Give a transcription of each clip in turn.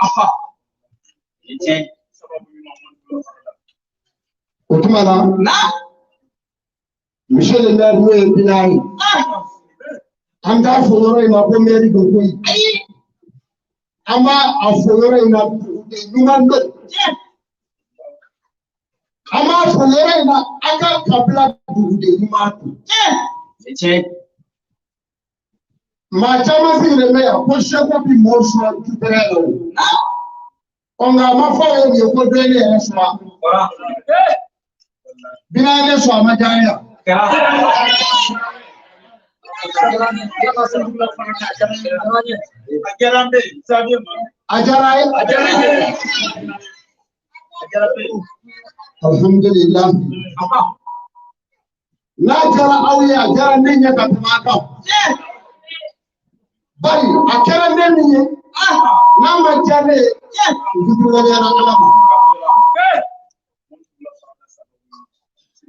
Aha. Otumala. Na. Michel le maire nous est binaire. Anda fonoro ina bomeri dokoi. Ama afonoro ina numando. Ama fonoro ina aka kabla dude numando. Ma chama sile meya ko shako bi motion tuperelo. Onga mafa yo ko dele eswa. Binaire so amajaya. Alhamdulillah. Na jara auya jara nenya katumaka. Bari akara nenya na majale ndugu wale ana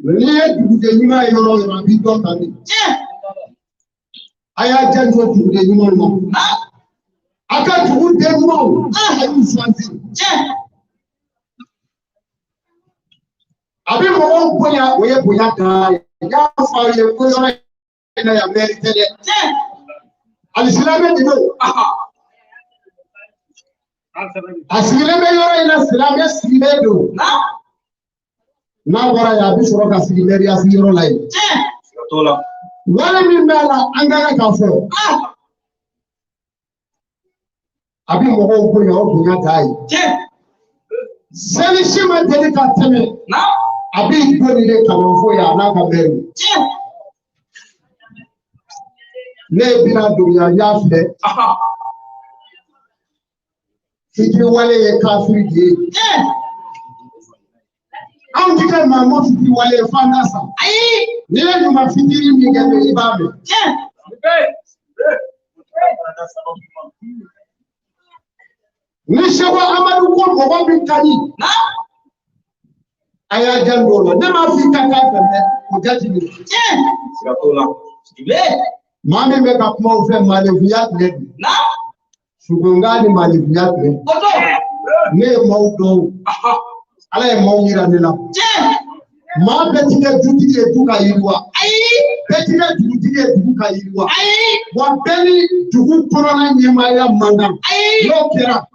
Niye dugude nyuma yoro yoro bido tani. Aya janjo dugude nyuma no. Aka dugude nyuma ayi swanzi. Abi mo boya oye boya da ya fa ye ko yoro na ya meritele. Al-Islam dido. Asilame yoro ina Islam siledo. Na wara ya bi soro ka sigi meri asigi ro lai tola wala mi mala angara ka fo abi mo ko ko yo ko ya dai seli shima deli ka teme na abi ko ni le ka fo ya na ka meri ne bina dunya ya fe fiji wale ye kafiri di Au jike mamo fiti wale fanasa. Ayi. Nile nyuma fitiri mingebe ibabe. Nishewa amadu kwa mwabi kani. Na. Aya jandolo. Nema fita kafende. Ujaji ni. Sikatola. Ibe. Mami meka kuma ufe maleviyat lebi. Na. Shugungani maleviyat lebi. Oto. Ne maudo. Aha. Ala ye maw yira ne la ma betige dutigi e duka yirwa betige dutigi e duka yirwa wa beni dugu korona nyemaya manga no kera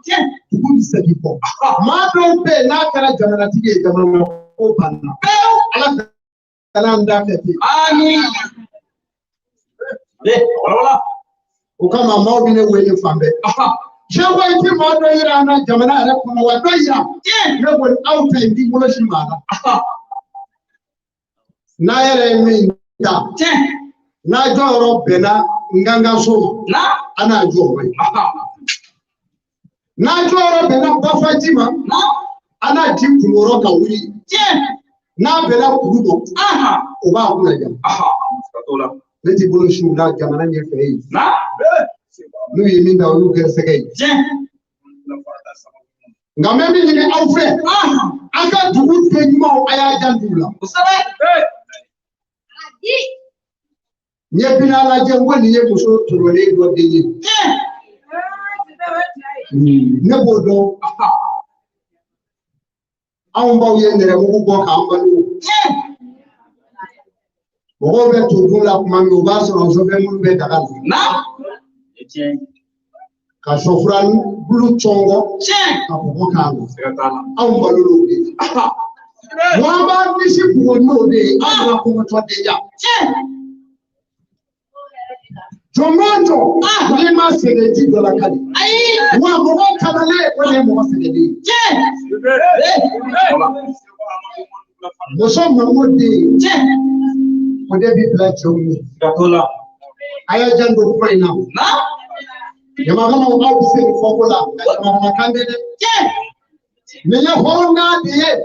dugu bisegi ko ma do be na kala jamana tige jamana ko banna ala kana ndake ti amin be wala o kama maw bi ne wele fambe Jawa iti mado ira na jamana ara kuna wado ira ne won out ndi bolo shimala na yere mi da na joro bena nganga so na ana joro na joro bena bafatima na ana jikuloro ka wuri na bena kurudo o ba kula jam katola leti bolo shimala jamana ne fe na nous y minda ou que c'est gay. Nga même ni au fait. Aka du tenyimo aya jandula. Vous savez? Ni bina la jengo ni ye muso turole do deyi. Ne bodo. Awon ba ye ndere mo go ka ambalu. Mo be to dun la kuma mi o ba so so be mu be dagal. Na ka sofran bulu chongo ka ko kango aw balulu de wa ba nisi ko no de ala ko to de ja jomojo ni ma sele ti dola kali wa mo ko kabale ko le mo sele de mo so mo de mo de bi bla chomi gatola aya jando ko ina na yama kama au bise ni fokola yama kandele ne ya honga de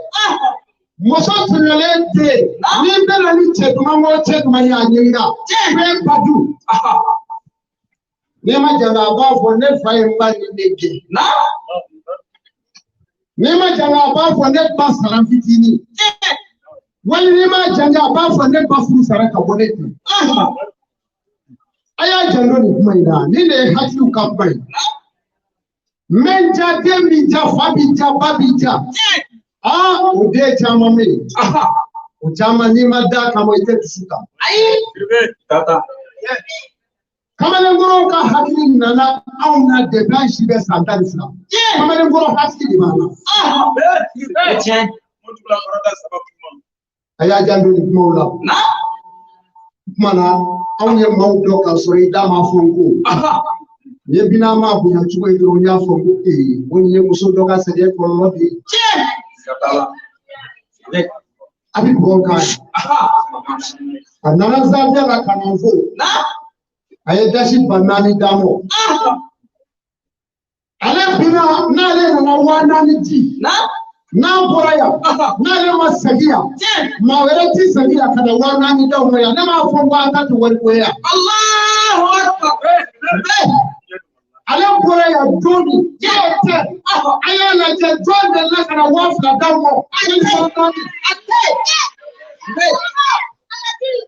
moso tunele de ni bela ni cheduma mo cheduma ya nyinga be badu ne ma janga ba fo ne fa yamba ni nege na ne ma janga ba fo ne ba saram fitini wani ne ma janga ba fo ne ba furu saraka boneti aya jando ni kuma ina ni ne haklu kapai Menja demija fabija babija. Ah, ude chama me. Uchama ni mada kama ite tusuka. Tata. Kama ngoro ka hakili nana au na deba shibe santani sina. Kama ngoro hakili bana. Aya jandu ni mola. Na. Mana au ye maudo ka sori dama fongo. Ye bina ma bunya chuko idro nya fongo woni ye muso doka sede ko lodi. Abi bonka. Anana zabia la kananfo. Na. Aye dashi banani damo. Ale bina na le na wana ni ji. Na boraya. Na le masagia. Ma wereti sagia kana wana ni damo ya. Na ma fongo atatu wali ya. Allahu Akbar. Ale boraya doni. Yete. Aya la je doni la kana wafla damo. Aye fongo.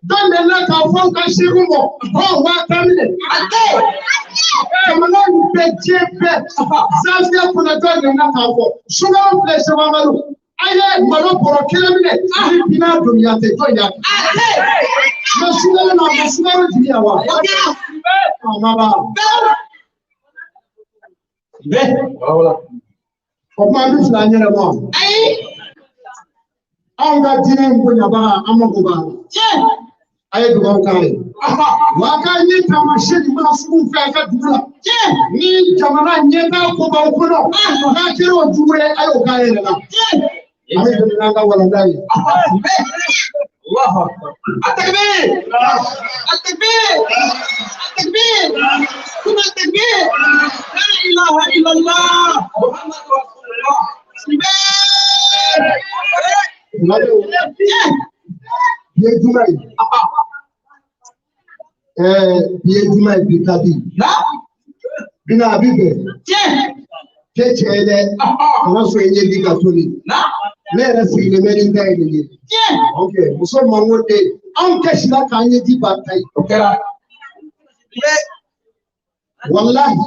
Don't let our phone can see room. Oh, what family? Come on, bed, Zazia put a dog in that house. Sugar place of Amaru. I had Malo for a kilometer. I have been out of Yate. No sugar and I'm a small to Yawa. Oh, Mama. Of my roof, I never want. I'm not dealing with Yaba. I'm a go. Aye do kai waka nyeta machine masu fa dura ni jamana nyeta ko ba ko no na kiro duwe ayo kai na aye do nanga wala dai Allahu Akbar at-takbir at-takbir at-takbir kuma at-takbir la ilaha illa Allah Muhammadur Rasulullah Biejumai. Biejumai bitabi. Na? Bina bibe. Chele. Anaso enye diga toni. Na? Lera sile meri ndai ni. Okay. Muso mangote. Anke shila kanye di batai. Okera. Wallahi.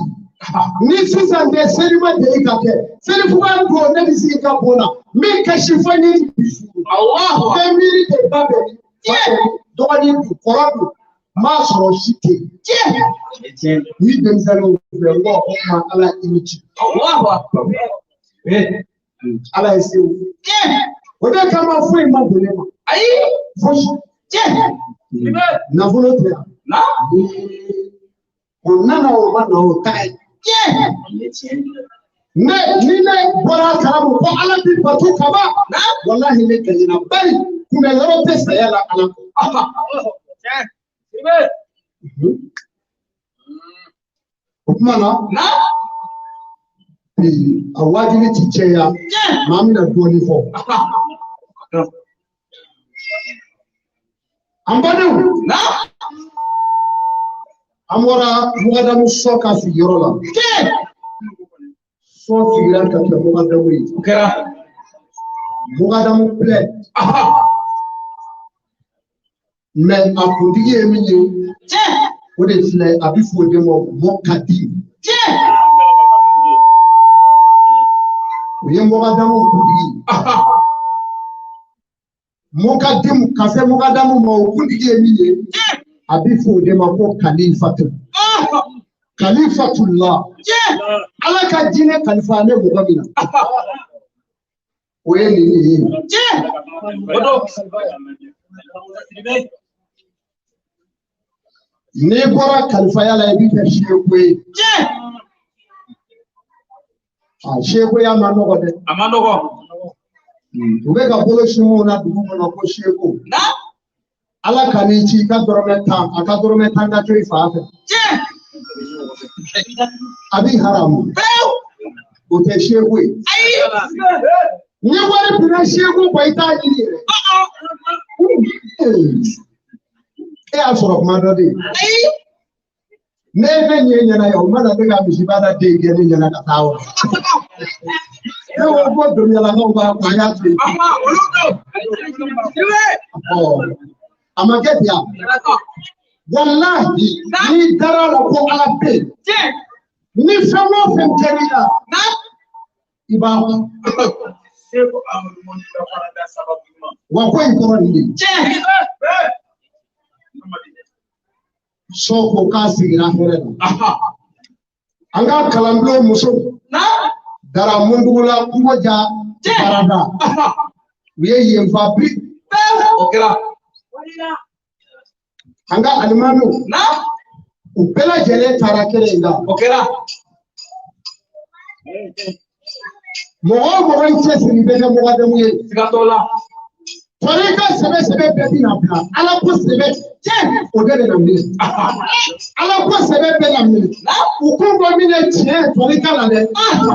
Ni susan de serima de ikake. Serifuwa go na bisi ikapona. Mi kashifani Allah. Family de babe. Dɔgɔnin du kɔrɔ du m'a sɔrɔ si tɛ yen ni denmisɛnninw fɛ n ko o kuma ala i ni ci ala ye sew o de kama foyi ma don ne ma ayi fosi nafolo tɛ yan o nana o ma na o ta ye ni ne bɔra kalamu ko ala bi bato kaba walahi ne gɛlɛyara bari. Kuna yɔrɔ tɛ saya la ala ko. O kuma na a wajibi ti cɛya maa min na dɔɔnin fɔ. An badenw an bɔra Mugadamu sɔ ka sigiyɔrɔ la. Sɔ sigira ka kɛ Mugadamu ye. O kɛra Mugadamu filɛ. Mais a kuntigi ye min ye o de filɛ a bɛ fɔ o de ma Mɔkadimu o ye Mɔgadamu kuntigi Mɔkadimu ka se Mɔgadamu ma o kuntigi ye min ye a bɛ fɔ o de ma ko Kalifatu Kalifatullah ala ka diinɛ kalifa ne mɔgɔ min na o ye nin ye. Ni bɔra kalifaya la i b'i kɛ seeko ye. Seekoya ma nɔgɔ dɛ. A ma nɔgɔ. U bɛ ka bolo simu na dugu kɔnɔ ko seeko. Ala ka n'i ci i ka dɔrɔmɛ 10 a ka dɔrɔmɛ 10 ka to i fa fɛ. A b'i haramu. O tɛ seeko ye. Ni wari binna seeko kɔ i t'a ɲini yɛrɛ. E y'a sɔrɔ kuma dɔ de ye. Ne ye fɛn ɲɛ ɲɛna ye o ma na ne ka misibada den kɛ ne ɲɛna ka taa wa. Ne ko ko dɔnniyalakaw b'a fɔ an y'a to yen. A ma kɛ ten. Walahi n'i dara la ko ala bɛ yen Ni famo fem terila. Na iba. Wa ko ko ni. So ko kasi na here. Anga kalamblo muso. Na dara mundugula kumoja parada. We yemfa pri. Okela. Anga alimanu. Na upela jele tarakerenga. Okela. Mogo interest ni bega moga de muye sigatola. Torika sebe bebi na bla. Ala ko sebe je odele na mili. Ala ko sebe be na mili. Ukungo mine je torika la de.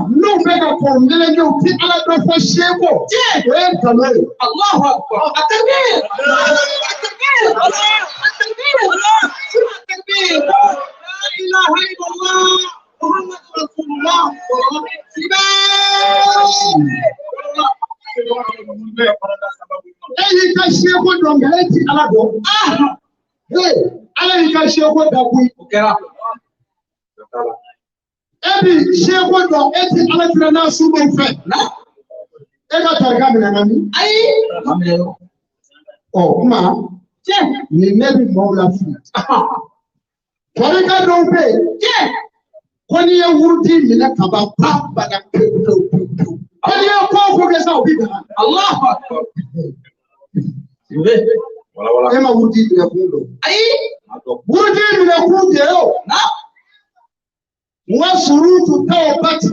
No bega ko mile nyo ti ala do fo shebo. Je we kamari. Allahu akbar. Atakbir. Atakbir. Atakbir. La ilaha illallah. Muhammad Rasulullah. Eyi ka sheko dongaleti alado. Ala ka sheko dabu. Okera. Ebi sheko do eti ala tirana subo fe. Na? Ega targa mina nami. Ai. Oh, ma. Je, ni nebi mola fi. Torika don pe. Je. Kwani ya wurdi mina kaba pa bana pedo. Kwani ya kwa kugeza ubida. Allahu akbar. Wala. Ema wurdi mina kundo. Ai. Wurdi mina kundo yo. Na. Wasurutu tawbati.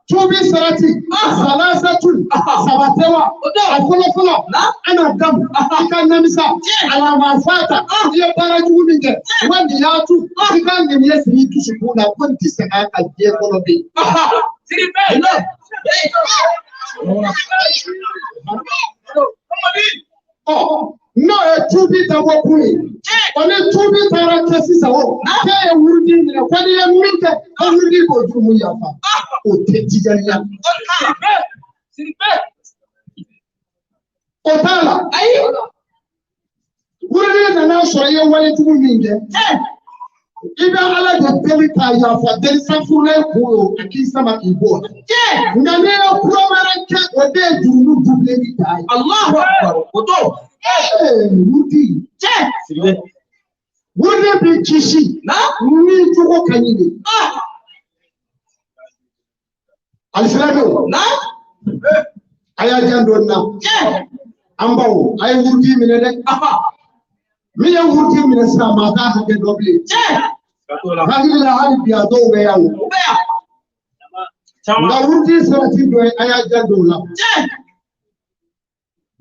Tubi sarati. Salasatu. Sabatewa. Afolo. Na. Ana dam. Ika namisa. Ala mafata. Iyo baraju minge. Wandi yatu. Ika ngemye siri tushikuna. Kwanti sena kaje kono bi. Siripe. Oh. No, tubi tawo kuni. Oni tubi tara kesi sawo. Ke wurdi ni kwani ya minte wurdi ko jumu yafa. O tejijanya. Siripe. Otala. Ai. Wurdi na so ye wale tumu minge. Ida ala de pelita yafa den safule ko akisa ma ibo. Ngane ko maranke ode jumu duble ni dai. Allahu akbar. Oto. Wudi. Siripe. Wudi bi kishi. Na ni jugo kanyini. Alfredo. Na aya jando na. Ambawo ay wudi mine de. Mi ya wudi mine sa ma ta ha ke doble. Hagila hali biya do be yawo. Na wudi sarati do aya jando la.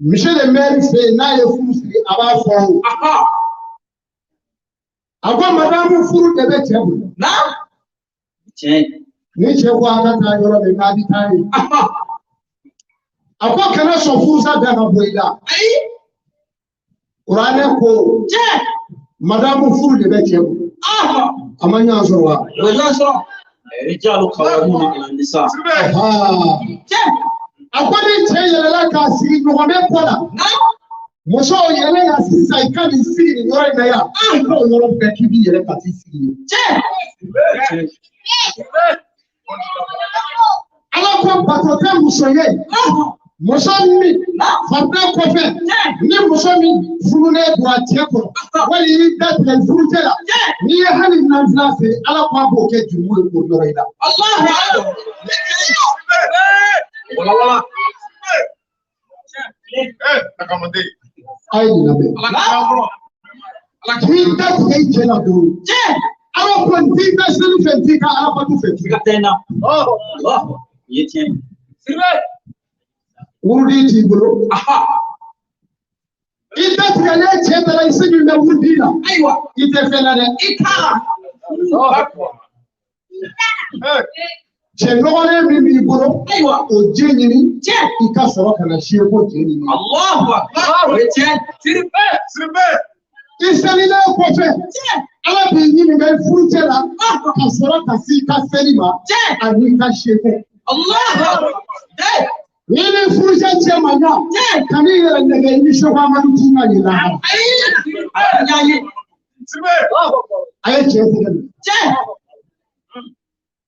Michel le maire fait na ye fusri aba fo. Aba madame furu de be chebu. Na? Ni chebu aka ta yoro be ka bi tai. Aba kana so fusa da na boida. Ai. Qur'ane ko madame furu de be chebu. Amanya so wa. Wala so. Rijalu qawamuna ila nisa. Akwani cheye la kasi ngombe kola. Moso yele ya sisa ikani siri yore na ya. Ko yoro be kibi yele pati siri. Ala ko patote musoye. Moso mi fabra ko fe. Ni moso mi furune boatie ko. Wali that le furutela. Ni hali na nzase ala ko boke jumu ko yore ida. Allahu akbar. Wala. Nakamande. Ai nabe. Kita kuje na do. Ala konti na selu fenti ka ala patu fenti ka tena. Oh, Allah. Yeti. Sirbe. Wuri ti bolo. Aha. Ita tikale cheta isi na wuri na. Aiwa. Ite fela de ikara. Oh, akbar. Chenore bibi bolo aiwa ojenini ikasoro kana shego jenini Allahu akbar sirbe isalila ko fe ala bi yini ngai furutela kasoro kasi kaselima ani ka shego Allahu akbar yini furuta chemanya kani yele ndege ni shoka malutinga yila ai sirbe aye chego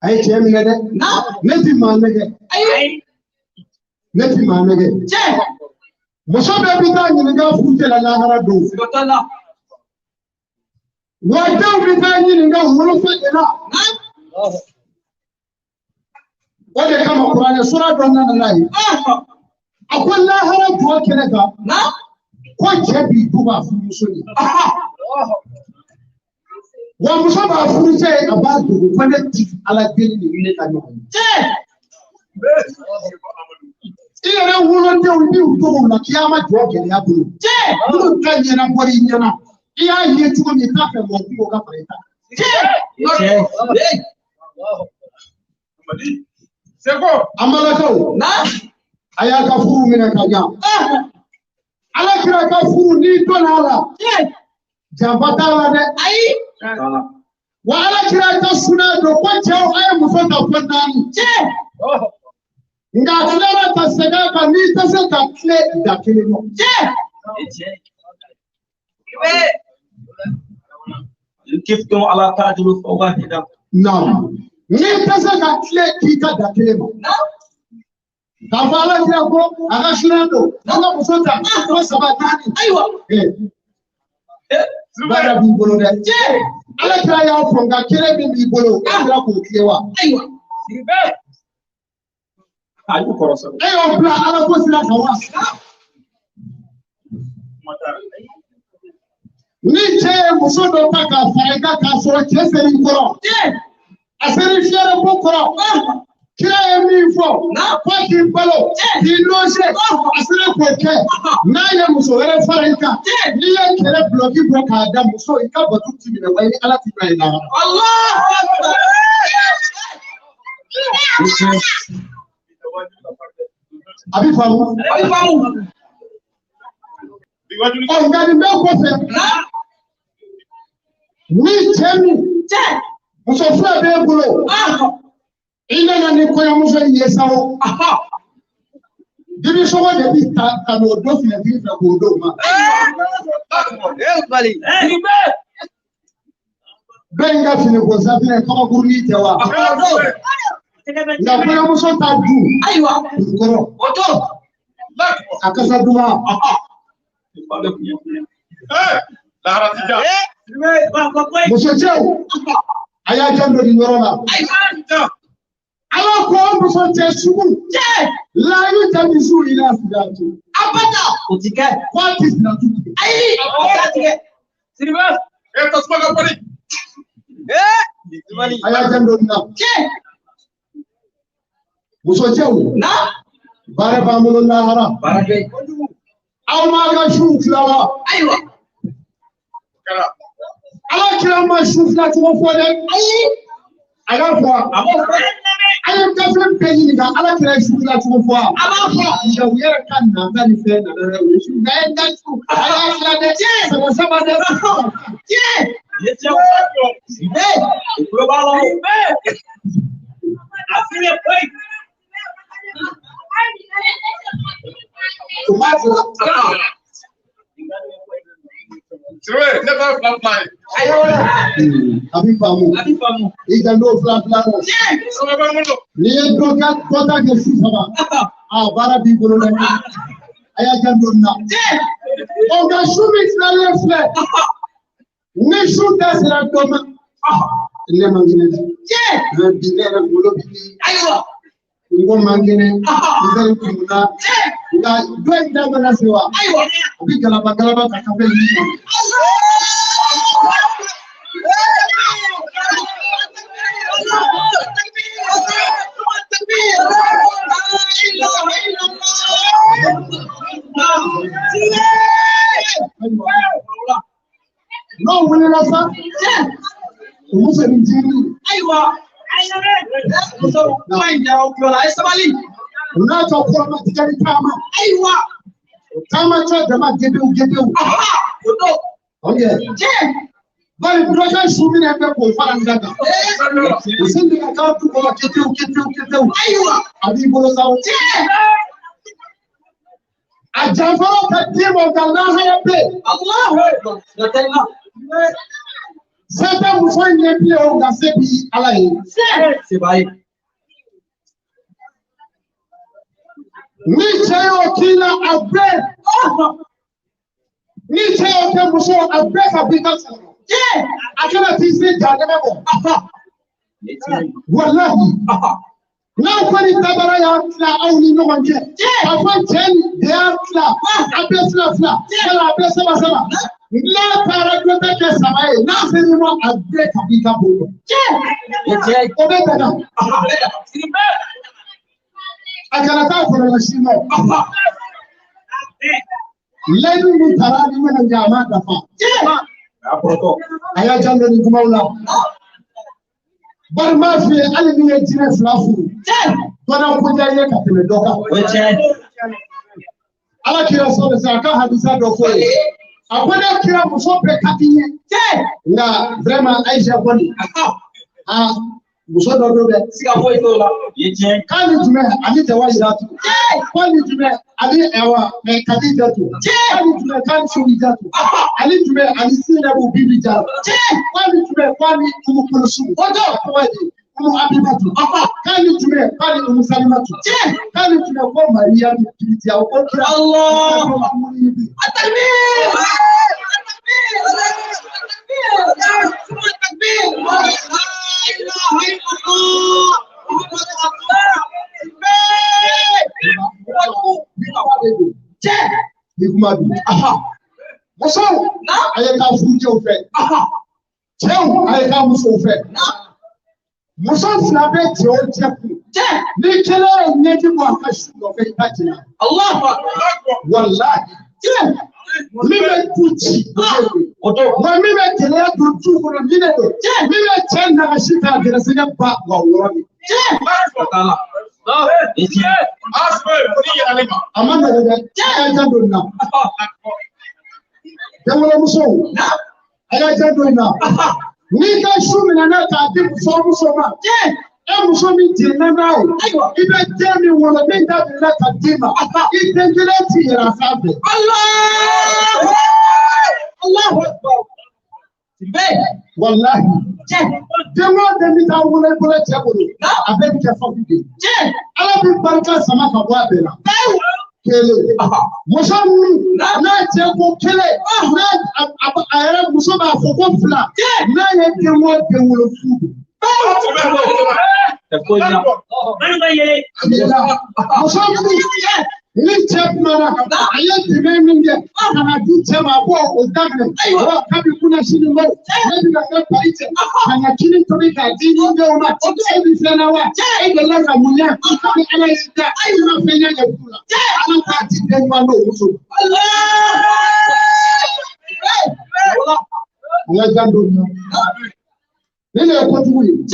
Ay chemi nede. Neti manege. Ay. Neti manege. Che. Muso be bita nyinga fute la lahara do. Sigotala. Wata bita nyinga hulu fedela. Wale kama Qur'ani sura donna nallahi. Akwai lahara do kenega. Na? Ko chebi duba fu musoni. Wa muso ba furu se abadu ko ne ti ala geli ni ne ka no. Iyere wulonde undi utogo na kiyama joge ya bulu. Bulu kanye na bori nyana. Iya yetu ni kafe mo ko ka pareta. Seko amalako na aya ka furu mina kanya. Ala kira ka furu ni donala. Jabata la de ai. Wa ala kira ta suna do kwacho ay muso ta fandani. Nga clara ta sega ka ni ta se ka kle da kele no. Kiftum ala tajulu fawahida. Naam. Ni ta se ka kle kita da kele no. Ka fala kira ko aga shina do. Nga muso ta ko sabatani. Aywa. Bara bi bolo de. Ala kira ya fonga kele bi bolo. Ala ko kiwa. Aywa. Sirbe. Ayo korosa. Ayo bla ala ko sila kawa. Ni che muso do ta ka faida ka so che seri koro. Aseri fiere ko koro. Kira emi fo na ko ki balo. Di loje asere ko ke. Na ye muso ere faida. Ni ye kere bloki bro ka da muso ika botu ti mi na wai ala ti bai na. Allahu Akbar. Abi famu. Oh, ngani me ko fe. Ni chemi. Muso fura be bulo. Ina na ni ko ya muso yesawo. Dibi sogo de bi ta no do fi bi fe ko do ma. Bali. Benga fini ko safine kama gurni tewa. Na kwa muso ta du. Aywa. Koro. Oto. Akasa duma. Lahara tija. Muso cheo. Aya jando di norona. Aywa. Ala ko muso che sugu. La yu tami su ila sidatu. Abata. Otike. What is na tuki? Ai. Otike. Siriba. Tasmaga pari. Aya jando di na. Muso cheo. Na. Bare bamulo lahara. Barake. Aw ma ga shu flawa. Aywa. Kala. Ala kira ma shu fla to fo de. Ai. Ala fo. Ayam ka fem pe ni ga ala kira shu fla to fo. Ala fo. Ya wiya kan na ga ni fe na da shu ga en ga shu. Ala kira de. Sama sama de. Ye chao. Ko ba lo. Afile play. Sure, never fly. Abi famu. Ija no fly. Ni do ka kota ke sufaba. Bara bi bolo le. Aya jando na. O ga shumi fly fly. Ni shu da sera doma. Ne mangine. Bi ne na bolo bi. Aywa. Ngo mangine izali kumuna nga dwe ndaba na sewa aiwa ubikala bakalaba kakabe ni no wele la sa umusa njini aiwa so mind ya okula esabali unacho kwa matikari kama aiwa kama cha jamaa gedeu odo okay je bali projet shumi na pe ko fara ngaka usindi ka tu kwa gedeu aiwa abi bolo sawo je ajafaro kadimo kana haya pe Allahu akbar nataka Certains vous font une épée au gassé puis à la haine. C'est vrai. Nietzsche qui l'a abré. Nietzsche qui a moussé abré fabricant. Yeah. À quel artiste gardez bon. Voilà. Now when it's Tabaraya, only no one can. I want 10, they are flat. I bless la flat. I bless Sama. Now, Paragraph Samay, now say you want a break of the couple. I can account for a machine. Let me Tarani and Yamata. I have done the Gumala. But my friend, I didn't get to Flafu. But I'm putting a yak in the dog. I like your son, I can't have this out of way. I want to kill him for cutting it. Now, Brema Asia Body. Musodo do be si avoid dola ye kan jume ani te wa ira tu kan jume ani ewa me kadija tu kan jume kan shuri tu ani jume ani sina bu bibi ja kan jume kwani kumukulusu ojo kwaji kumu abibatu kan jume kwani umusalimatu kan jume ko maria bibi ja ko kira Allah atakbir Mime kuchi, mime kelea kuchu kuna mine do. Mime chenda kashita dirasenya ba wawoni. Amanda dada, aya jando na. Demola muso, aya jando na. Nika shumi na nata ati muso ma. Muso mi jina nao. Ibe jemi wala minda bila kadima. Itengele tira sabe. Allah. Allahu Akbar. Wallahi. Demo demi ta wala bola chabulu. Abe ke fabude. Ala bi barka sama ka bwa bela. Kele. Muso mi na chego kele. Na ayara muso ba foko fula. Na ye demo dewolo fu. Ni chapmana ayati meminge kana dichema bo odagne wa kabi kuna shini mo nebi na paite kana kini tobika dini ndio una tsebi sana wa ege laza munya kabi ala ida ayi mafenya ya kula ana pati denwa no uso Allah jando nile kotuwi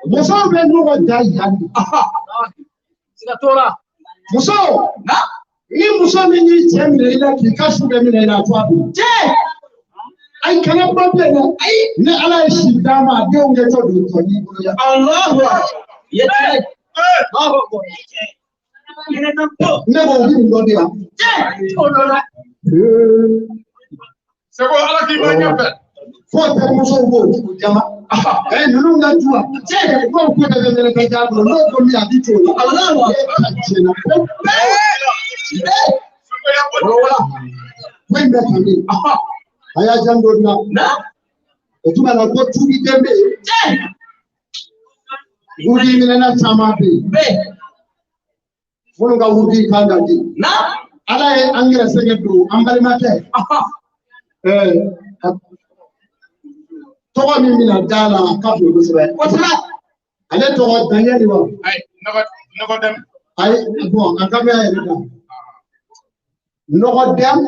muso be no dai yani sinatola muso na ni muso minyi chemre ila kikashu be mina ila twabu ai kana problem ai ne ala shida ma de unge to do to ni ya Allahu yete Allahu ne bo bi ndo dia olola sebo ala ki ba nyabe fote muso bo jama nunu nga jua ko ko de ka jablo no ko mi abito Allahu wenda kami aya jando na otuma na ko tubi dembe gudi milena chamabe fono ga gudi kanda di na ala e angira segedo ambali mate togo mi mina dala kafu busre wala ale togo daniel wa ay nogo dem ay bon akabe ay reta nogo dem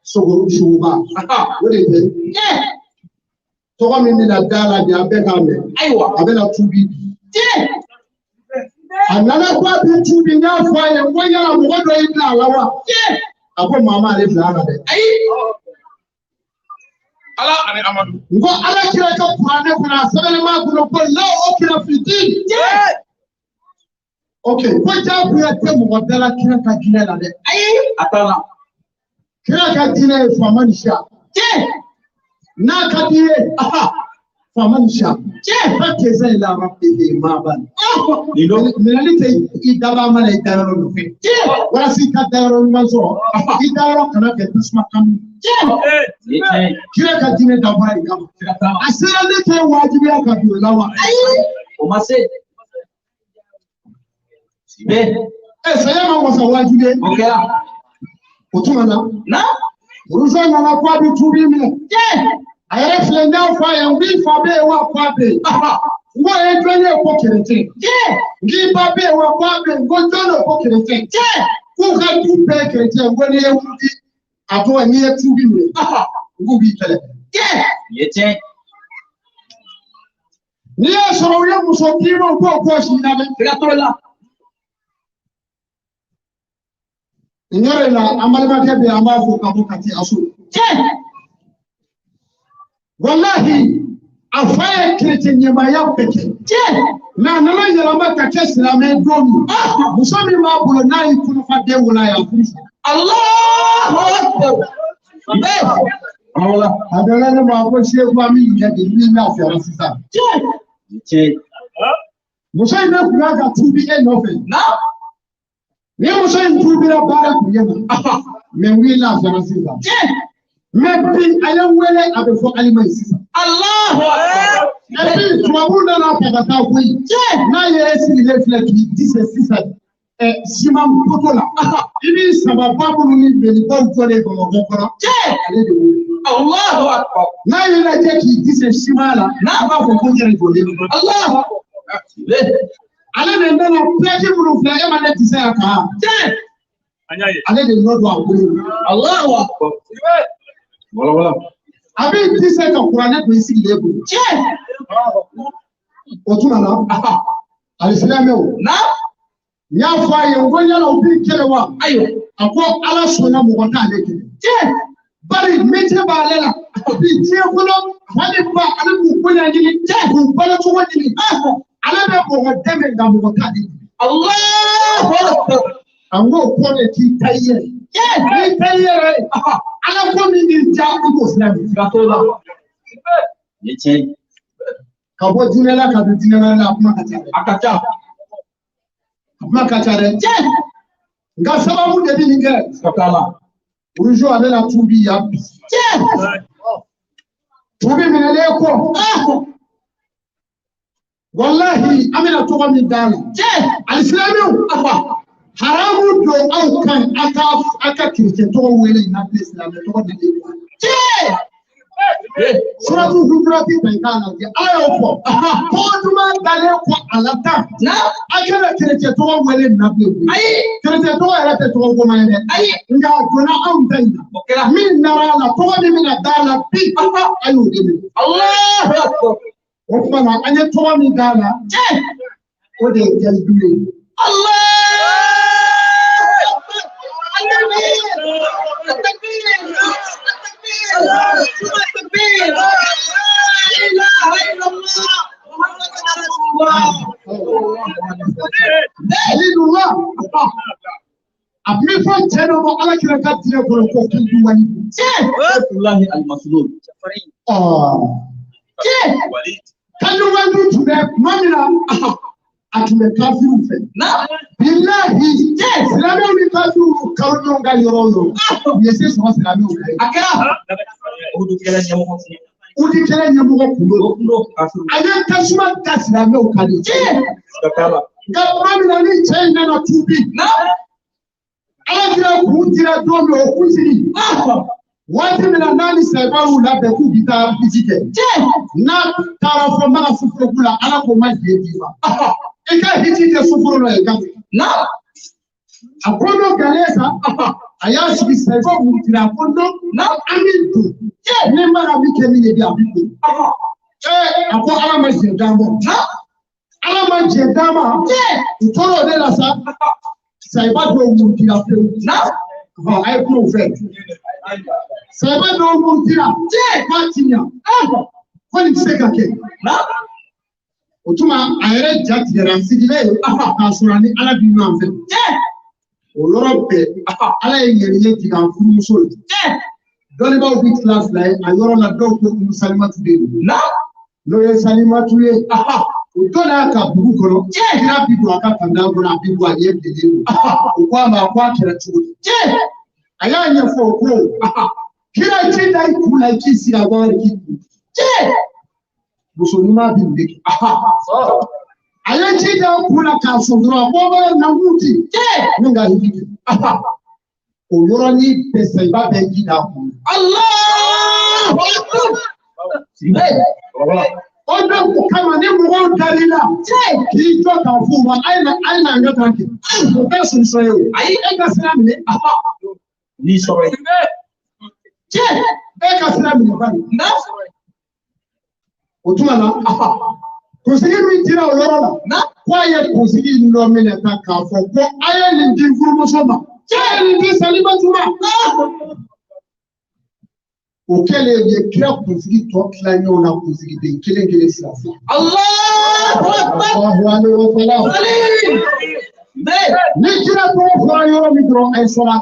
sogoro shuba wole be togo mi mina dala bi abeka me aywa abela tubi anana kwa bi tubi nya fo ye wonya la mo do ina lawa abo mama ale fla de ay ala ani amadu ngo ala kira ka qur'ane kuna sabele ma kuno ko la o kira fiti okay ko ja ku ya te mo dala kira ka dina la de ay atala kira ka dina e famanisha Na kadiye faman sha ce fakke sai la rabbi ma ban minalite idaba mala idaro no fe wala si kadaro manzo idaro kana ke tusma kam kira ka dine da bari kam asira ne ke wajibi aka bi lawa o mase sibe sayama wasa wajibi okay otuma na uruzo na kwa bi tubi mi ayere flenda fa ya wi fa be wa kwa be wo e dwenye ko kerete ngi ba be wa kwa be ngo jono ko kerete ku ka tu be kerete ngo ne wudi ato ani e tubi mi ngo bi tele yete ni e so ya muso kimo ko shi na be gratola inyore na amalima kebe ambafu kabukati asu wallahi afaya krete nyema ya peke na nana yalama kake silame domi musami mabulo na ikunu fade wala ya kufu Allahu akbar Allah adala na mabo sheku ami yadi ni na afya sisa musami na kuraga tubi enofe na ni musami tubi na bara kuyema mewi la afya sisa Mebi ayawele abefo alimai sisa. Allahu Akbar. Ebi tuwabunda na pagata kui. Na yesi refleki dise sisa. Sima mpotola. Ibi sababu ni belipo utole kwa mokora. Allahu Akbar. Na yele jeki dise shimala. Na abafo kunjere gole. Allahu Akbar. Ale nenda na pleji murufla ema ne dise yaka. Ale de nodo akuli. Allahu Akbar. Wala abi dise ka Qur'an ko isi lebo otuna na alislamu na ya fa ye ngonya la obi kelewa ayo akọ ala sona mo wata leke bari meje ba lela obi je kono hali ba ala ku konya ni ku bala to wani ni ala be ko deme nga mo wata ni Allahu Akbar ango ko ne ki tayye ni tayye ala ko min ni ja ko islam gatola yeche kabo dinela ka dinela la kuma kachare akacha kuma kachare nga sababu de bilinge sakala urujo alela tubi ya tubi minele ko wallahi amina to min dala alislamu haramu do au kan aka kirke to wele na islam to de suratu hujurati baykana ya ayo ko duma dale ko alata na akara kirke to wele na ai kirke to era te to ko mane ai nga gona au danda min nara la to de min dala bi ayo de Allahu akbar o kuma na anye to min dala o de jalbule Allah Abifan cheno mo ala kira katire ko ko kindu wani wallahi al-maslul safari kanu wandu tube mamina atume kafiru fe na billahi islamu ni kafiru kaunyo ngali yoro yese so islamu ngali akara udikela nyamo kundo aya kasuma islamu kali gabani nani chena na tubi na ala kujira domi okuziri wati mina nani sebaru la beku bita bizike na tarafo mana sufuro kula ala ko maji diva ika hitike sufuro no eka na akono galeza ayashi bisego mutira kondo na amintu ne mara bike ni bi abiku ako ala maji dambo na ala maji dama utoro de la sa Saiba do mutira pe na ha ai prophet Saiba do mutira patinya ko ni seka ke na otuma ayere jati ransidile asurani ala bi na fe oloro pe ala yeri ti kan furu so Don't about big class like I don't know do Salima today. No Salima today. Utola ka bugukoro. Kira people akaka ndangona people ayebele. Ukwamba kwakira chuo. Ayanya for go. Kira chenda ikula kisi ya wari kitu. Musonima binde. Ayachida kula kasondra boba na nguti. Ninga hiki. Oyorani pesa iba bengi na ku. Allah! Odo kama ni mugo dalila. Ki to ka fu wa aina ngatanki. Person so yo. Ai ega slam ne. Ni so re. Ega slam ne ba. Na so re. Otuma na. Kusigi mi tira oyorana. Na kwa ye kusigi ndo mene ta ka fo ko aye ni ndimfuru soma. Ni Salima tuma. Okele ye kira kusigi to klanya ona kusigi de kele sasa. Allahu Akbar. Allahu alaihi wa sallam. Ni kira to kwa yo mi dro ay sala.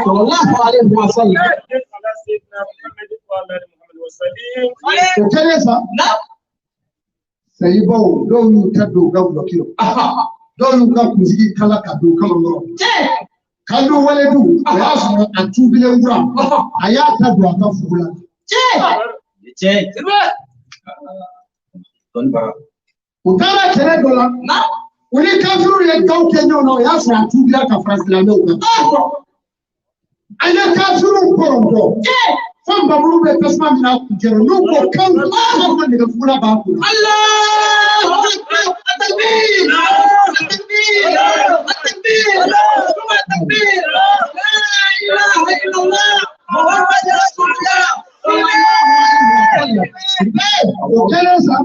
Sallallahu alaihi wa sallam. Okele sa. Na. Sai bawo do yu tado ga blokiro. Do yu ga kusigi kala ka do kala ngoro. Kando wale du ayaso atubile ngura ayata do akafula tonba utara kere dola na uli kafiru ye gaw kenyo no yaso atubile ka fransila me uka aya kafiru koronto famba burube tasma mina kujero no ko kan ko ne fula ba ku Allahu Akbar takbir takbir takbir la ilaha illallah muhammad rasulullah okeleza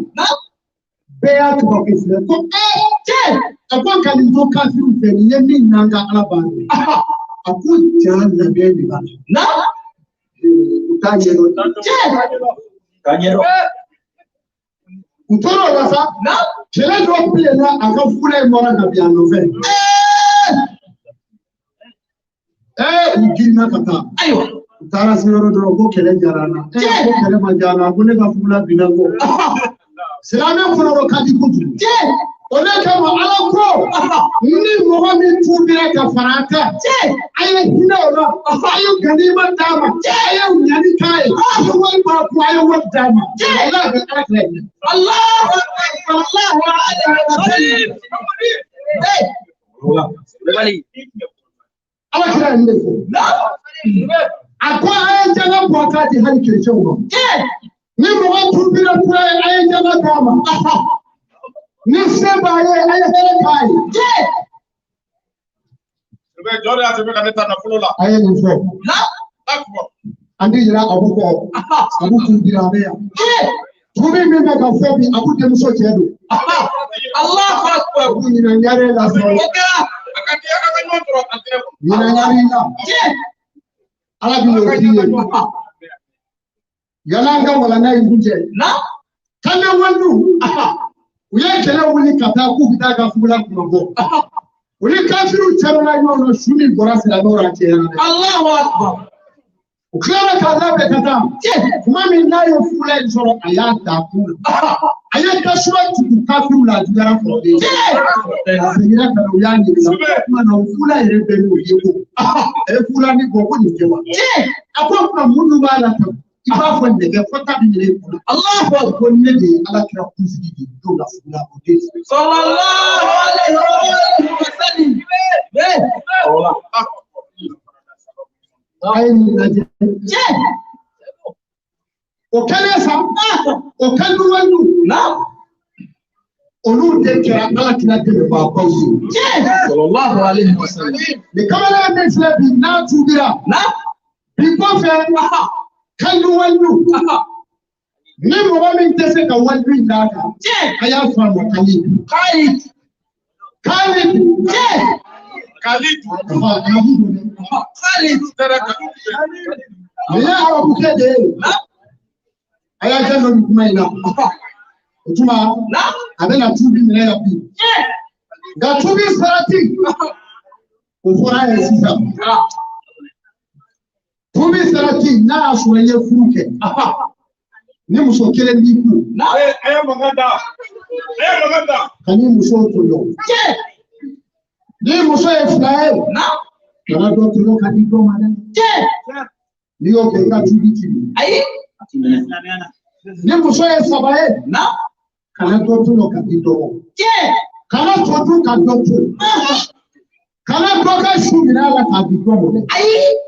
beya ko kisle ko akon kan do kafiru fe ni yemi nanga alabani akun jan na be ni ba na Kanyero. Utoro wasa na kele do pile na akafula mora na bia novel. Ugina kata. Ayo. Utara siro do ko kele jarana. Ko kele majana ko ne kafula binango. Selame furo kadi kutu. Ole kama alako. Ni Muhammad tubira ka farata. Ayo hina ola. Ayo ganima dama. Ayo nyani kai. Ayo wal ba ku ayo wal dama. Allah be akle. Allahu Akbar. Allahu Akbar. Hey. Bali. Awakira ndefo. Akwa ayo jana bota di hali kirchewo. Ni Muhammad tubira ku ayo jana dama. Ni seba ye aye kai be jore ati be kaneta na fulola aye ni fo na akbo andi jira abuko abuku dira be ya tubi me ka fo bi abuke muso chedo Allahu Akbar ku ni na nyare la so akati aka nyotro atebo ni na nyare la ala bi no tiye yalanga wala na inje na kale wandu uye kele wuli kata ku bitaka fula kunogo uli kafiru charala yono shumi borasi la nora chera Allahu Akbar uklara kaza be kata kuma min nayo fula njoro ayata kula ayata shwa tu kafiru la jara ko de asira kana uyani kuma na fula irebe no yeko fula ni gogo ni jewa akwa kuna mundu bala ta iba fo ndege fota binire kula Allahu Akbar ne de ala kira kusigi do la fula ko de sallallahu alaihi wasallam ola ayi na je o kale sa o kalu wanu na olu de kira ala kira de ba ko sallallahu alaihi wasallam de kamala ne se bi na tubira na bi ko fe kalu wanu ni mo min tese ka wanu ndaka aya fa mo kali taraka ya hawo kede aya jano kuma ina utuma abena tubi mele ya bi ga tubi sarati ufora ya sisa Tubi sarati na soyayye furuke. Ni muso kelen bi ku. Aya maganda. Kani muso to yo. Ni muso e fly. Kana do to lo kadi do madan. Ni o ke ka tubi tibi. Ayi. Ni muso e sabaye. Kana do to lo kadi do. Kana to to ka do to. Kana do ka shubira la kadi do. Ayi.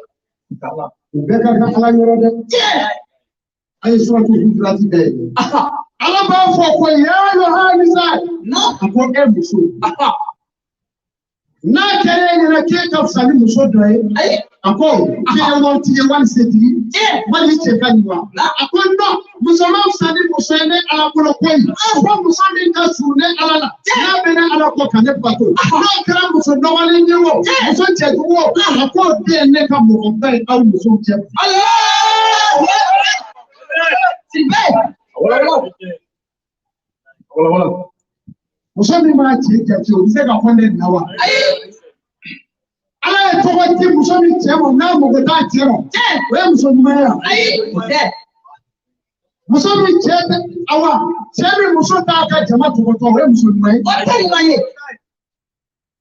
Ubeka ka ala yoro de. Ayi so to hijrati de. Ala ba fo ko ya yo ha ni sa. Ko e muso. Na kere ni na ke ka fsali muso do e. Ako ke e won ti e wan setri. Wali che ka niwa. Ako no muso ma fsali muso ne ala ko ko yi. Ko muso ni ka su ne ala la. Na be na ala ko ka ne pato. Na kra muso no wali ni wo. Muso che wo. Ako de ne ka mo ko ba au muso che. Wala. Muso mi ma che che o se ka konde na wa. Ala to wa ti muso mi che mo na mo ko ta che mo. We muso mi ma ya. Muso mi che awa. Che mi muso ta ka jama to ko we muso mi ma. O ta ni ma ye.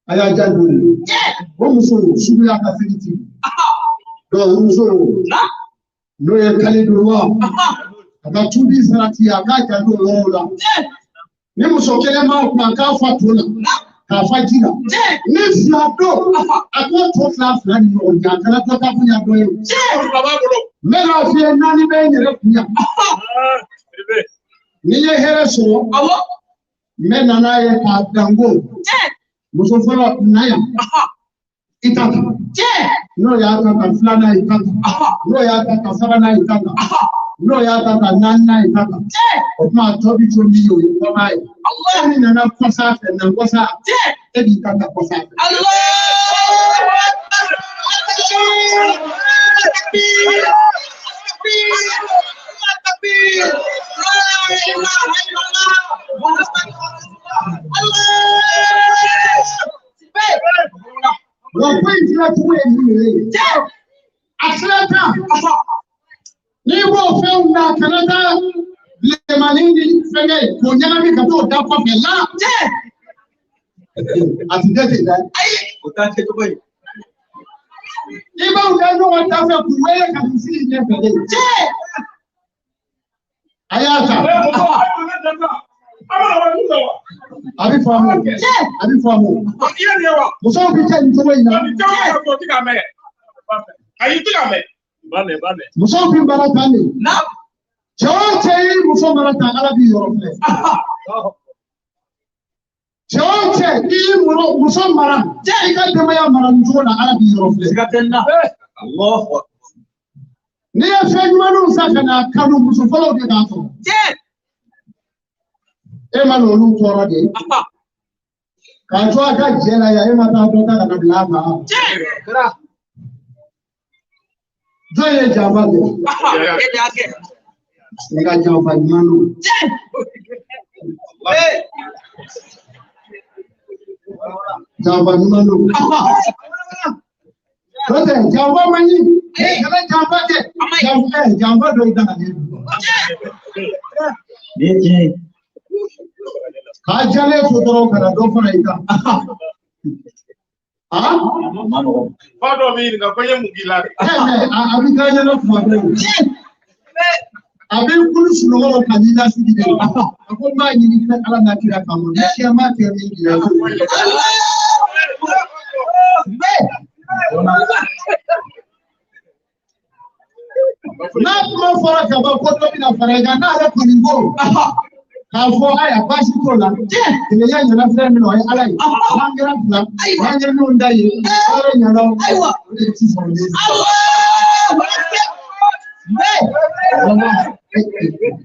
Aya ja do ni. O muso su ya ka finiti. Do muso na. No ye kale do wa. Aka tubi sarati ya ka ja do lo la. Ni muso kele ma ko ka fa to la. Ka fa jira. Ni si ado. Ako to fla fla ni o ja kala to ka fu ya do e. Me la fi na ni be nyere kunya. Ni ye here so. Awo. Me na na ye ka dango. Muso fala na ya. Itaka. No ya ta ka fla na itaka. No ya ta ka saba na itaka. No ya ta ka nan na itaka. O ma to bi to mi yo ko mai. Allah ni na kosa fe na kosa. E bi ta ka kosa. Allah. Wọ́n pín ìdílé tó wé ní ìrè. Àtìlẹ́tà ní wọ́n fẹ́ ń gba Canada lèmàlì ní fẹ́gẹ́ kò nyẹ́rẹ́ bí kàtó ọ̀dà kọfẹ̀ náà. Àti dẹ́tẹ̀ dá. Kò tá ṣe tó báyìí. Ibà òkè ní wọ́n ta fẹ́ kù wẹ́yẹ kàtó sí ìjẹ́ fẹ́lẹ́. Ayé àtà. Abi famu. Abi famu. Muso bi che ntowe ina. Muso bi barata ni. Choche muso barata alabi yorofle. Choche muso mara. Ika demaya mara njola alabi yorofle. Allah. Ni afenyu saka na kanu muso follow de gato. Ema no lu tora de. Ka to aka jela ya ema ta to ka na blama. Kra. Joye jamba de. Ni ka jamba ni manu. Jamba ni manu. Kote jamba mani. Kala jamba de. Jamba do ida ni. Deje. Kajale sotoro kana do fara ita. Fado mi nga koye mugila. Abi kanya no fado. Abi kulu suno kanida sigide. Ako ma ni ka ala na tira kamo. Ni ma ke mi gila. Na kuma fara ka ba ko to bina fara ga na ala kuningo. Kafo aya bashi tola ile ya nyana fere mi no ay alai mangira fla mangira no ndai fere nyana aiwa ti so ni Allah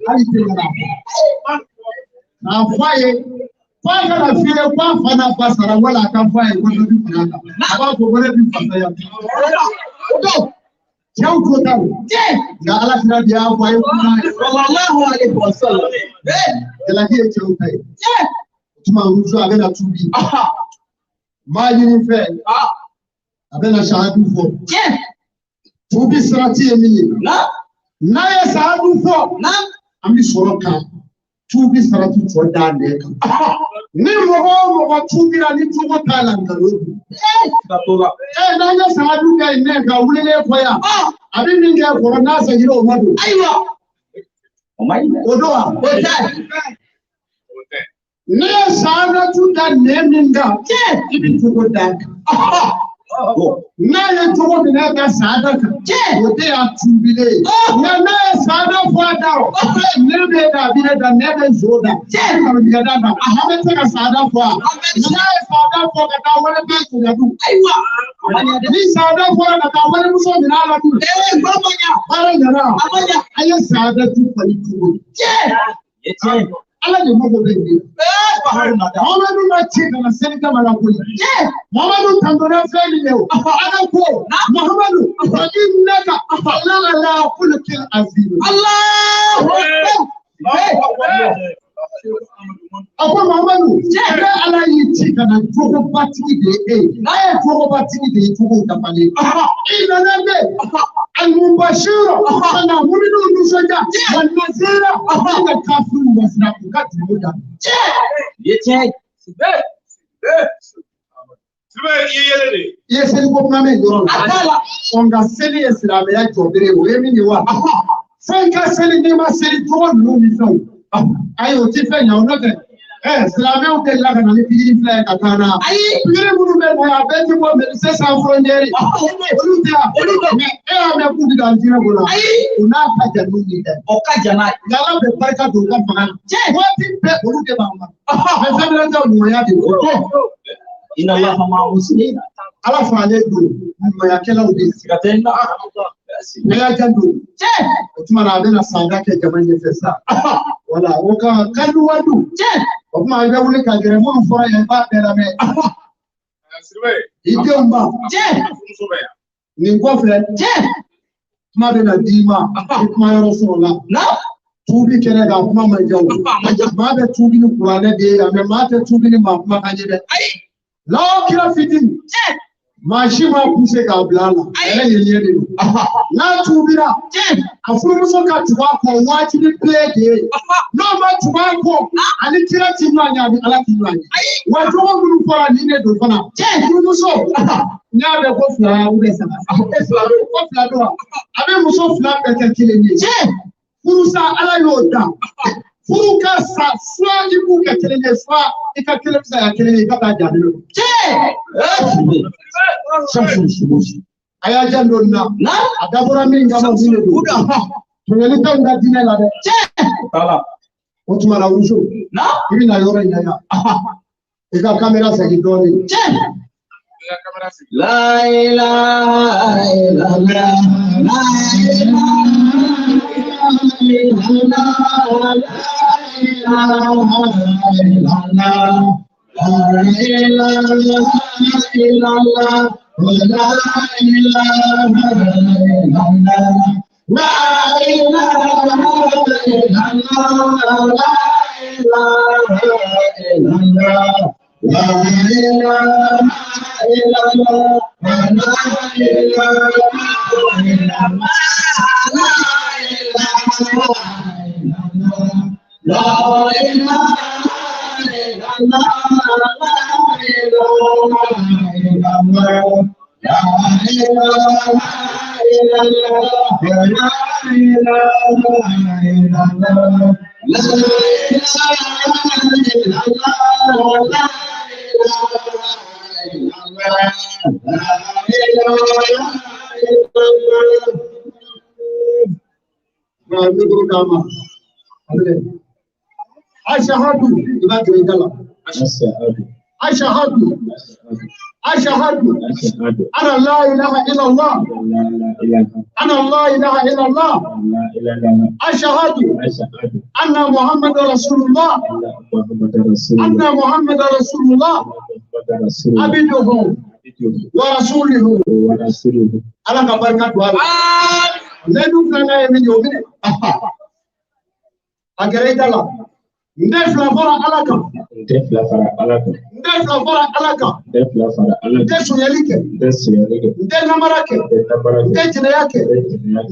ali tena na faye kwa na fie kwa fana pasara wala kan faye ko do bi fana ba ko gore bi fana ya do Jauh kau tahu, nggak ala sudah dia apa yang Sallallahu alaihi wasallam. Lagi jauh tahu. Cuma urusan ada nak cubi. Maju ni fair. Ada nak syahadat for. To be Sarati Emily. Naya Sadu for Ami Soroka. To be Sarati for that neck. Name of 2 million to what Thailand. Naya Sadu guy neck, I will never fire. I didn't get for a Nasa, you know, Madu. Odoa, Naya Sada to that name in God. Even to go back. Naya told me that Sada, they are to be there. Naya Sada for now. Never that never so that. I haven't taken a Sada for. Naya Sada for that I want to be to the This Sada for that I want to so I just Sada to for it. Allah the mother baby. Mama my chicken and Seneca Malakuli. Mama Tambora family. Adako. Muhammadu. Radim Naka. Allah full kill Azim. Allah. Apo Muhammadu. Allah you chicken and Togo Batini Day. I Togo Batini Day Togo Tapali. In another Al-Mubashira, and Mumidu Nusaja, and Nazira, the Kafru was not got to do that. Yes, and what Mamma on the city is Rabia to be women you are. Frank Castle, they must say it all. I will defend you nothing. Slavio de la Ganapidi flag Atana. I will have better one that says I'm from there. I am put it on Tirabula. I will not have a movie then. Okajana, Yala the Parka to come on. What did people look about? I found out my idea. In Allah Muslim. Allah Faledu, Mayakela with this. Mayakandu. Utmana Sanga Jamani Fesa. Wala, Oka, can you do? Of my very Kagremo for a back there. Idioma, Ninkofe, Madena Dima, my Rosola. Now, 2 weeks and a Mama Joe. I just mother 2 minutes for a day and my mother 2 minutes of Mahajed. Law killer fitting. Mashima Puseka Blana. Now to be up. A full soccer tobacco, watching it play game. No more tobacco, and it killed Timania, the Alakin. What do you for a minute to Fana? You so. Now the Bofla, I am so flat that killing me. Fusa Alayoda. Fuka Swa, you can kill it, Swa, if I kill him, killing it. I don't know now. I don't mean I'm not really done that dinner. What's my usual? Now, even I already know. You got cameras and you go in. La I shall have you, I shall have you. I shall have you. أنا لا إله إلا الله. أنا لا إله إلا الله. أشهد أن محمد رسول الله. أن محمد رسول الله. عبده ورسوله. أنا كبرك دوار. لأنه كان يمين يومين. أكرهت الله. Ndefla fara alaka. Ndefla fara alaka. Ndefla fara alaka. Ndefla fara alaka. Ndesuyelike. Ndesuyelike. Ndenamarake. Ndenamarake. Ndejineyake.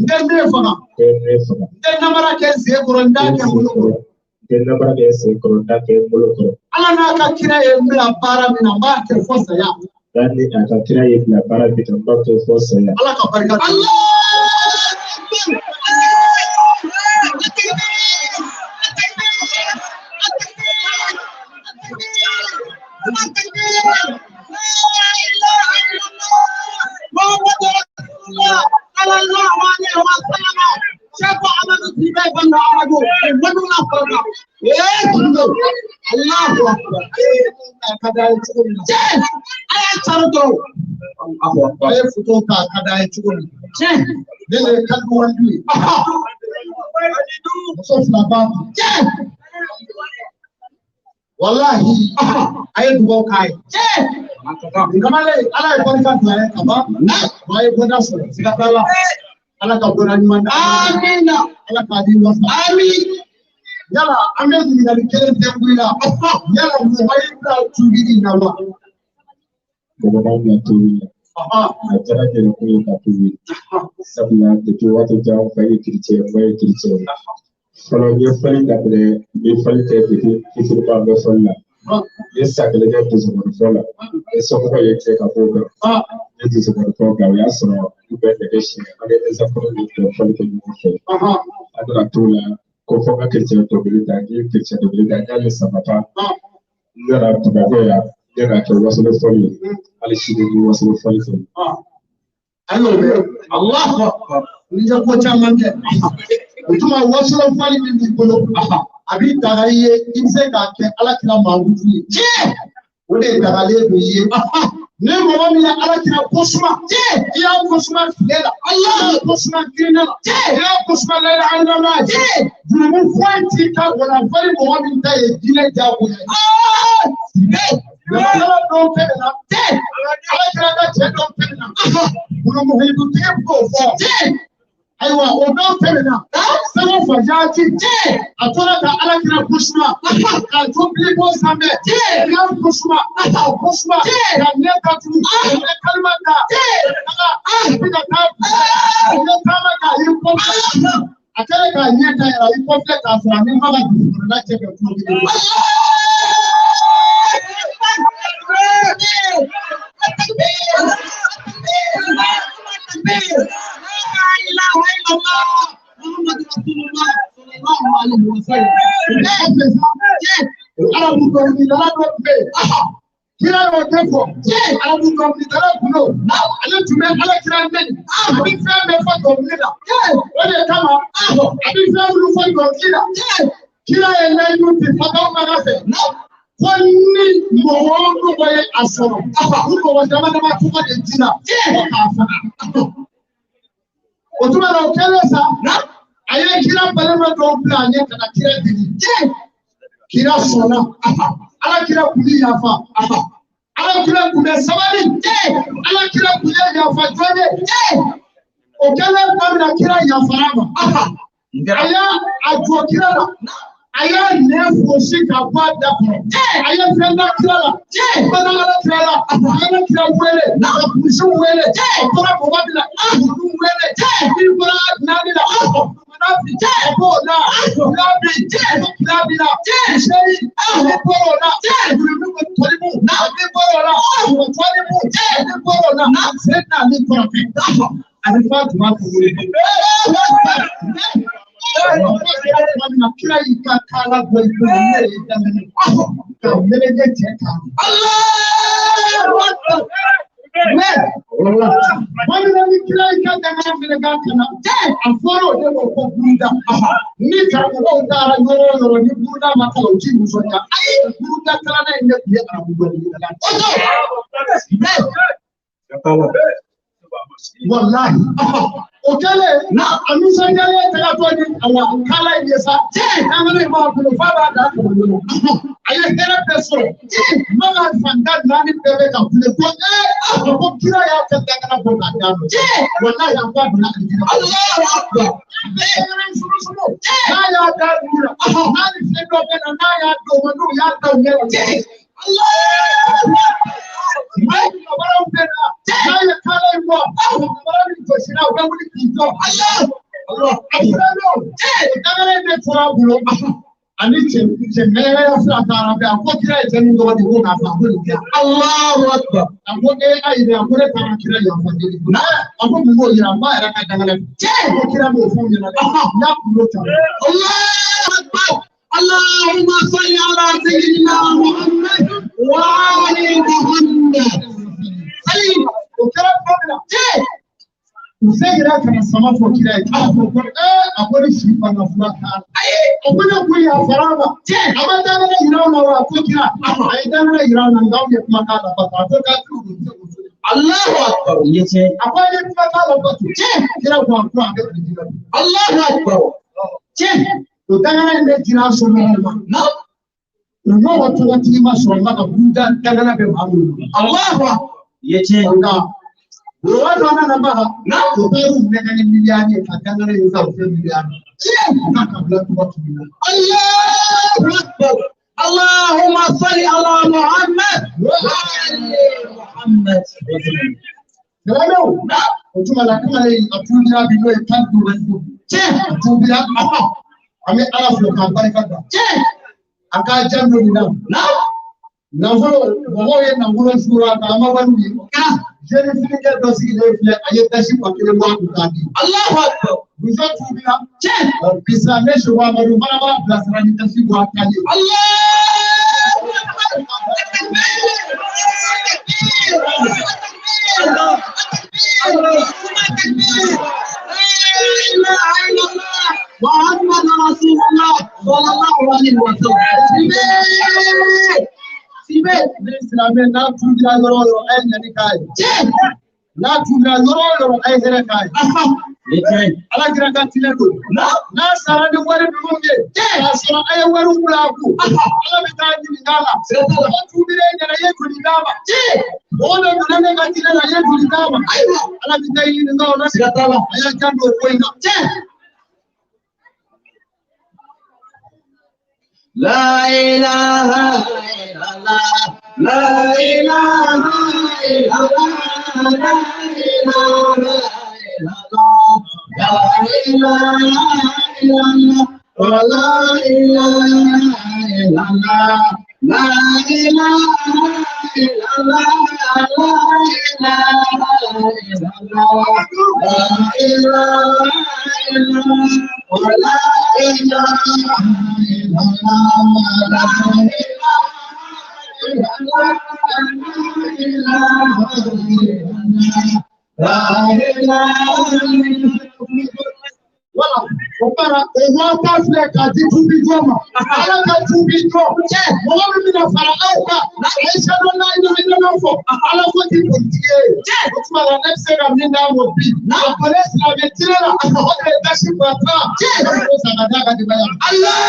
Ndendefana. Ndendefana. Ndenamarake zekurondake mulukuru. Ndenamarake zekurondake mulukuru. Ala naka kira yembla bara mina mbake fosa ya. Dani akakira yembla bara mina mbake fosa ya. Ala kabarika. Allah. Wallahi, ayo dugaw kai. Ngamale ala ko ka tare ka ba. Wai ko da so siga tala. Ala ka gona ni man. Amin. Ala ka di wasa. Amin. Yala ame ni na kelen te kuila. Yala mu wai da tubiri na wa. Ko ba na tubiri. Ajara ke ko ka tubiri. Sabna te to wa te jaw fa yikirce wai kirce. Kalau dia fali dapre dia fali te itu pa be falla dia sakle ga tu so falla so ko ye te ka ko ga dia tu so ko ga ya so be de shi ale eza ko ni to fali ke ni ko adra tula ko fo ga kirche to bi ta gi kirche to bi ta ga le sabata ngara to ga ya ngara to waso le fali ale shi ni waso le fali ayo be Allahu akbar ni ja ko chamange utuma wasu fali ni bolo abi dagaye inse ka ke alakira mawuti je ode dagale be ye ne mo mi alakira kosuma je ya kosuma lela Allah kosuma kirina je ya kosuma lela Allah je dumu fanti ka wala fali mo mi ta ye dine jago ya ya do pena je alakira ka je do pena dumu hidu tempo fo je aiwa odo pena sama fajaji je atola ka alakira kusma ka tobli ko sambe je ya kusma je ya ne ka tu ne kalma da je bila ka ne kama ka yi ko akala ka nya ta ya yi ko ka fara ni ma ba du na je ka tu Kwani mwondo baye asoro uko wajamana matuma jina otuma na okelesa aye kila balema do plan ye kana kila dini kila sona ala kila kuli yafa ala kila kule sabali ala kila kule yafa jode okele kamna kila yafa rama aya ajo kila aya nefu shika kwa dapo aya fenda kila bana ala kila aya kila wele na kushu wele kwa mobile wele ibra nabila nabi bola nabi nabila shei bola tolimu nabi bola tolimu bola na sena ni prophet alifatu watu wele kila ikakala kwa wallahi Okele na anusa jale tega to ni awa kala yesa amane ma ko fa ba da ko no aye hele peso mama fanda nani bebe ka kule ko ko kira ya ta daga na ko ka da wallahi an ba na Allahu akbar na ya da dira nani se do be na ya do no ya da ne Allah mai ko bara upena na ya kala iwa bara ni ko shira wa wuri kito Allah afrado dagare ne fura bulo ani che mere ya fura ta be ko kira ite ni do di ko na fa ko ni Allahu akbar ko e ai be ko re ta kira ya fa ni na ko mo yira ma era ka dagare ko kira mo fu ni na ya bulo ta Allahu akbar اللهم صل على سيدنا محمد وآل محمد. أي وكلام قبله. وسيرا كان السماء فوقيا. أقول الشيء فانا فلاحا. أي أقول أقول يا فرابا. أما دامنا يرانا وأقولنا. أي دامنا يرانا نقول يسمع هذا بطاطا. الله أكبر. أقول يسمع هذا بطاطا. كلا وأقول الله أكبر. To dagana ne jira so no na no wato wati ma so ma ka buda dagana be mamu Allah yace nga wato na ba na to peru ne ga miliyan ka dagana ne za ku miliyan na ka bla to wato Allahu akbar Allahumma salli ala Muhammad wa ali Muhammad hello na utuma la kama ile atuja bido e tantu wetu atubira Ame ala flo ka barika da. Aka jambo ni nam. Na folo wo ye na ngoro sura ka ma wanu ni. Jeri filike do si le fle aye tashi kwa kile mo ku ka di. Allahu akbar. Buzo tubira. Bisa ne sho wa maru mara ba blasra ni tashi kwa ka di. Allahu Muhammad Rasulullah sallallahu alaihi wasallam. Sibe Islam na tuja loro ay ni kai. Na tuja loro ay here kai. Ala gira ka tiledo. Na sara de wari dunge. Na sara ay waru bulaku. Ala be ta ni ngala. Ala tubire nyana yetu ni ngama. Ona dunane ka tilela yetu ni ngama. Ala be ta ni ngala na sigatala. Aya kando koina. La ilaha illallah, la ilaha illallah, la ilaha illallah, la ilaha illallah, la ilaha illallah, la ilaha illallah, la ilaha illallah, la ilaha Voilà, on va pas faire qu'à dire tout le monde. Alors qu'à tout le monde, on va venir à faire un pas. Et ça donne là, il y a un enfant. Alors faut qu'il faut tirer. Tu vas la mettre sur la main dans mon pied. La police l'avait tiré là. On est taché pour ça. Ça va dire qu'à dire Allah.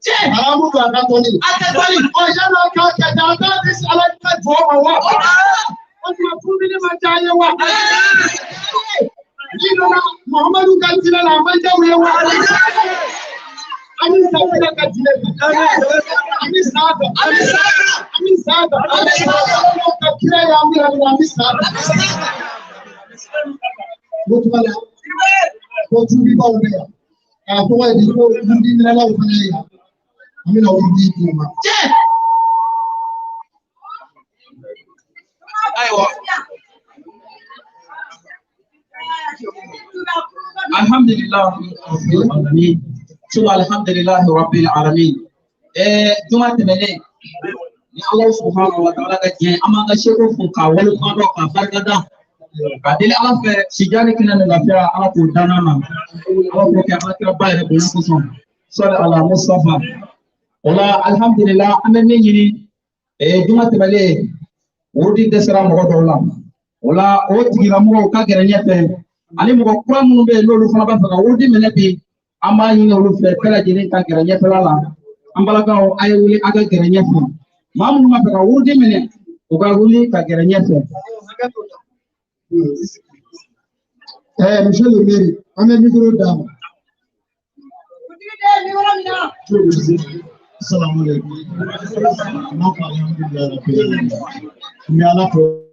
Aramu to akatoni. Akatoni. Oya na ka keda that is alaka for wa. On ma fumile ma jaye wa. Jino na Muhammadu kantila na manja we wa. Ami sabira katile. Ami sada. Ami sada. Ami sada. Ami sada. Ka kira ya ami sada. Mutmala. Ko tubi ba ubeya. Àtúwọ̀ ìdìbò ìdí ní aláwọ̀ fún ẹ̀yà. Àmì náà wọ́n bí ìdí ma. Alhamdulillah rabbil alamin. Suma alhamdulillah rabbil alamin. Juma tẹ̀lé ni Allah subhanahu wa ta'ala ka jẹ́ a máa ka ṣe ko fún ka wọlé kan dọ̀ ka barikada. Ka deli ala fɛ sijani kina ni lafiya ala k'o danna ma. Ala k'o kɛ ala kira ba yɛrɛ bonya kosɔn. Sɔli ala Mustafa. O la alhamdulillah an bɛ min ɲini juma tɛmɛlen o di dɛsɛra mɔgɔ dɔw la. O la o tigilamɔgɔw ka gɛrɛ ɲɛfɛ ani mɔgɔ kura minnu bɛ yen n'olu fana b'a fɛ ka wurudi minɛ bi an b'a ɲini olu fɛ bɛɛ lajɛlen ka gɛrɛ ɲɛfɛla la. An balakaw a ye wuli a ka gɛrɛ ɲɛfɛ. Maa minnu b'a fɛ ka wurudi minɛ u ka wuli ka gɛrɛ ɲɛfɛ. Monsieur le maire, an bɛ micro d'a ma. Salamu alaikum. N b'a fɔ alhamdulilayi rabbil alamin. N bɛ Ala fo.